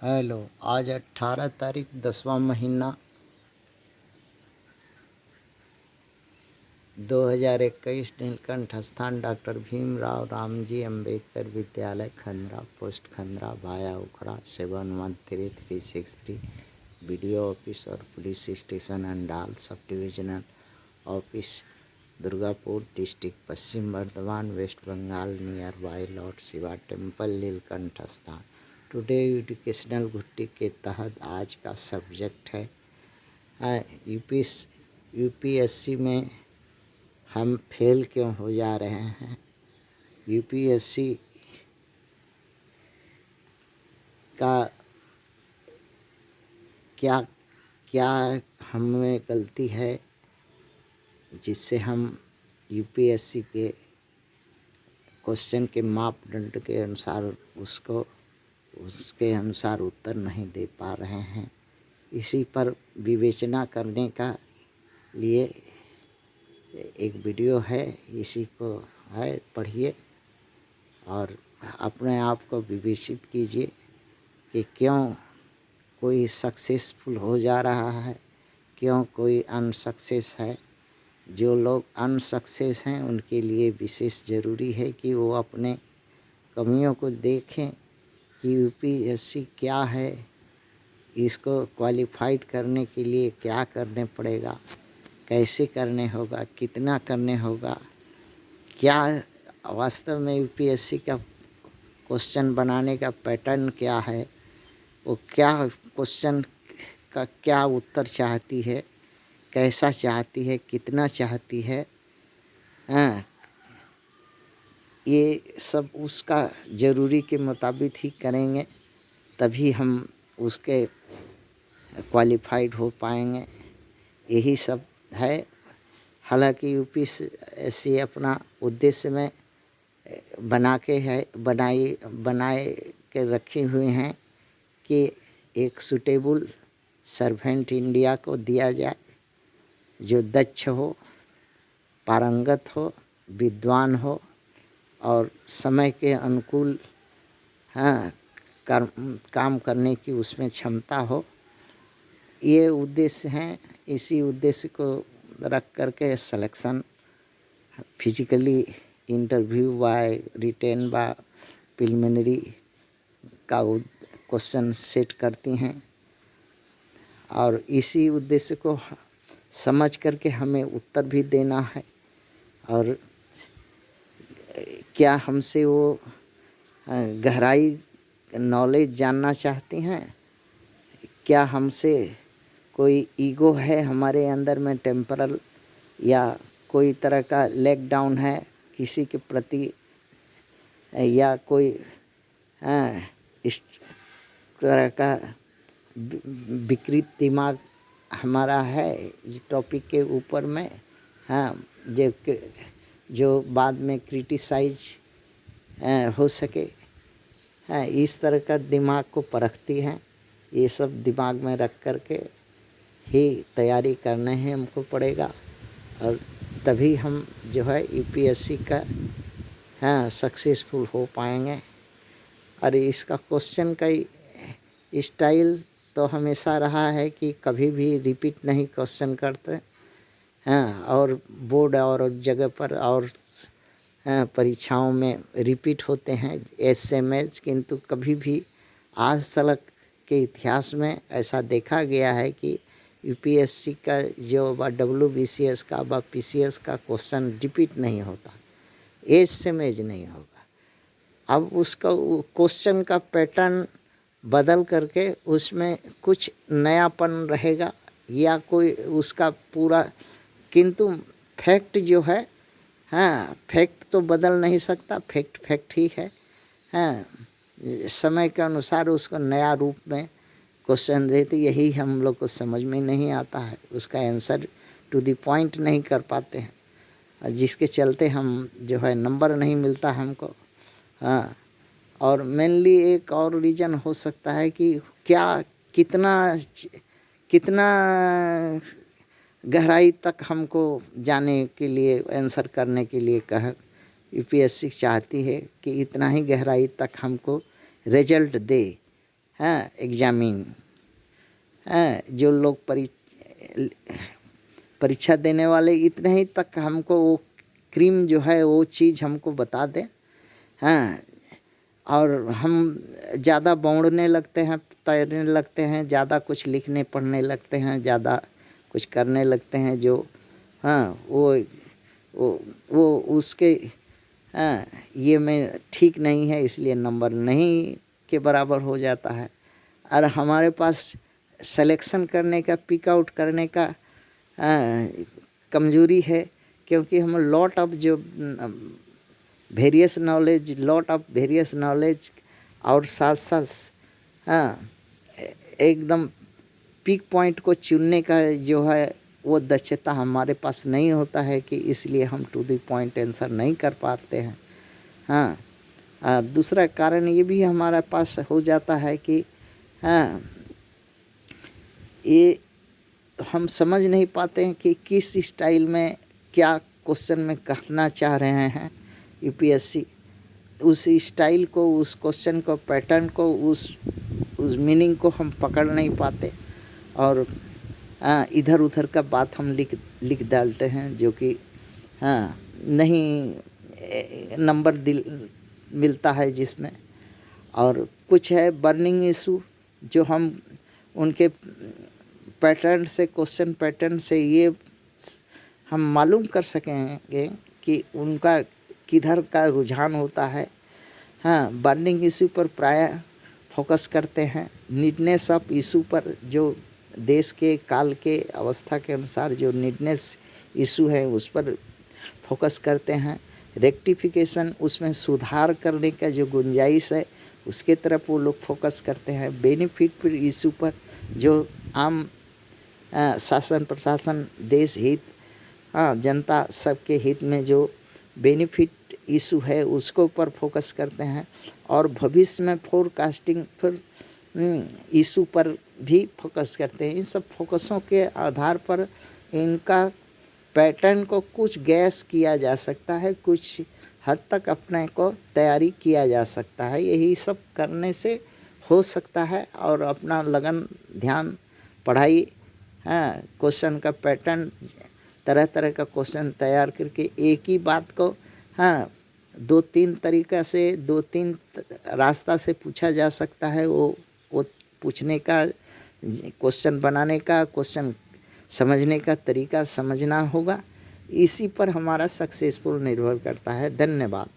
Hello. आज 18 तारीख 10वां महीना 2021 नीलकंठ स्थान डॉक्टर भीमराव रामजी अंबेडकर विद्यालय खंद्रा पोस्ट खंद्रा भाया उखड़ा 713363 बीडीओ ऑफिस और police station Andal sub divisional office Durgapur district Paschim Bardhaman West Bengal nearby Lord Shiva temple Nilkanth स्थान। टुडे एजुकेशनल घुट्टी के तहत आज का सब्जेक्ट है यूपीएससी में हम फेल क्यों हो जा रहे हैं। यूपीएससी का क्या क्या हमें गलती है जिससे हम यूपीएससी के क्वेश्चन के मापदंड के अनुसार उसके अनुसार उत्तर नहीं दे पा रहे हैं। इसी पर विवेचना करने का लिए एक वीडियो है, इसी को है पढ़िए और अपने आप को विवेचित कीजिए कि क्यों कोई सक्सेसफुल हो जा रहा है, क्यों कोई अनसक्सेस है। जो लोग अनसक्सेस हैं उनके लिए विशेष ज़रूरी है कि वो अपने कमियों को देखें कि यूपीएससी क्या है, इसको क्वालिफाइड करने के लिए क्या करने पड़ेगा, कैसे करने होगा, कितना करने होगा, क्या वास्तव में यूपीएससी का क्वेश्चन बनाने का पैटर्न क्या है, वो क्या क्वेश्चन का क्या उत्तर चाहती है, कैसा चाहती है, कितना चाहती है। हाँ, ये सब उसका ज़रूरी के मुताबिक ही करेंगे तभी हम उसके क्वालिफाइड हो पाएंगे। यही सब है। हालांकि यूपीएससी अपना उद्देश्य में बनाए के रखे हुए हैं कि एक सूटेबल सर्वेंट इंडिया को दिया जाए जो दक्ष हो, पारंगत हो, विद्वान हो और समय के अनुकूल काम करने की उसमें क्षमता हो। ये उद्देश्य हैं। इसी उद्देश्य को रख करके selection physically interview by written by preliminary का क्वेश्चन सेट करती हैं और इसी उद्देश्य को समझ करके हमें उत्तर भी देना है। और क्या हमसे वो गहराई नॉलेज जानना चाहती हैं, क्या हमसे कोई ईगो है हमारे अंदर में, टेम्परल या कोई तरह का लेग डाउन है किसी के प्रति, या कोई इस तरह का विकृत दिमाग हमारा है इस टॉपिक के ऊपर में। जो बाद में क्रिटिसाइज हो सके, इस तरह का दिमाग को परखती हैं। ये सब दिमाग में रख करके ही तैयारी करने हैं हमको पड़ेगा और तभी हम जो है यूपीएससी का सक्सेसफुल हो पाएंगे। और इसका क्वेश्चन का स्टाइल तो हमेशा रहा है कि कभी भी रिपीट नहीं क्वेश्चन करते और बोर्ड और जगह पर और परीक्षाओं में रिपीट होते हैं एसएमएस, किंतु कभी भी आज तक के इतिहास में ऐसा देखा गया है कि यूपीएससी का जो डब्ल्यूबीसीएस का पीसीएस का क्वेश्चन रिपीट नहीं होता, एसएमएस नहीं होगा। अब उसका क्वेश्चन का पैटर्न बदल करके उसमें कुछ नयापन रहेगा या कोई उसका पूरा, किंतु फैक्ट जो है फैक्ट तो बदल नहीं सकता, फैक्ट ही है। समय के अनुसार उसको नया रूप में क्वेश्चन देते, यही हम लोग को समझ में नहीं आता है, उसका आंसर टू द पॉइंट नहीं कर पाते हैं, जिसके चलते हम जो है नंबर नहीं मिलता हमको। और मेनली एक और रीज़न हो सकता है कि क्या कितना गहराई तक हमको जाने के लिए, आंसर करने के लिए यूपीएससी चाहती है कि इतना ही गहराई तक हमको रिजल्ट दे। हाँ एग्जामिन, हाँ जो लोग परीक्षा देने वाले इतने ही तक हमको वो क्रीम जो है वो चीज़ हमको बता दें। हाँ और हम ज़्यादा बौड़ने लगते हैं, तैरने लगते हैं, ज़्यादा कुछ लिखने पढ़ने लगते हैं, ज़्यादा कुछ करने लगते हैं जो हाँ वो उसके हाँ ये में ठीक नहीं है, इसलिए नंबर नहीं के बराबर हो जाता है। और हमारे पास सिलेक्शन करने का, पिक आउट करने का कमजोरी है, क्योंकि हम लॉट ऑफ जो लॉट ऑफ वेरियस नॉलेज और साथ साथ हाँ एकदम पिक पॉइंट को चुनने का जो है वो दक्षता हमारे पास नहीं होता है, कि इसलिए हम टू द पॉइंट आंसर नहीं कर पाते हैं। हाँ दूसरा कारण ये भी हमारे पास हो जाता है कि हाँ ये हम समझ नहीं पाते हैं कि किस स्टाइल में क्या क्वेश्चन में कहना चाह रहे हैं यूपीएससी। उस स्टाइल को, उस क्वेश्चन को, पैटर्न को, उस मीनिंग को हम पकड़ नहीं पाते और इधर उधर का बात हम लिख डालते हैं, जो कि हाँ नहीं नंबर मिलता है जिसमें। और कुछ है बर्निंग इशू, जो हम उनके पैटर्न से, क्वेश्चन पैटर्न से ये हम मालूम कर सकेंगे कि उनका किधर का रुझान होता है। हाँ बर्निंग इशू पर प्रायः फोकस करते हैं। नीडनेस ऑफ इशू पर, जो देश के काल के अवस्था के अनुसार जो नीडनेस इशू है उस पर फोकस करते हैं। रेक्टिफिकेशन, उसमें सुधार करने का जो गुंजाइश है उसके तरफ वो लोग फोकस करते हैं। बेनिफिट पर इशू पर, जो आम शासन प्रशासन, देश हित, जनता सबके हित में जो बेनिफिट इशू है उसको ऊपर फोकस करते हैं। और भविष्य में फोरकास्टिंग फिर इशू पर भी फोकस करते हैं। इन सब फोकसों के आधार पर इनका पैटर्न को कुछ गैस किया जा सकता है, कुछ हद तक अपने को तैयारी किया जा सकता है। यही सब करने से हो सकता है। और अपना लगन, ध्यान, पढ़ाई, क्वेश्चन का पैटर्न, तरह तरह का क्वेश्चन तैयार करके एक ही बात को दो तीन तरीक़ा से, दो तीन रास्ता से पूछा जा सकता है। वो पूछने का, क्वेश्चन बनाने का, क्वेश्चन समझने का तरीका समझना होगा। इसी पर हमारा सक्सेसफुल निर्भर करता है। धन्यवाद।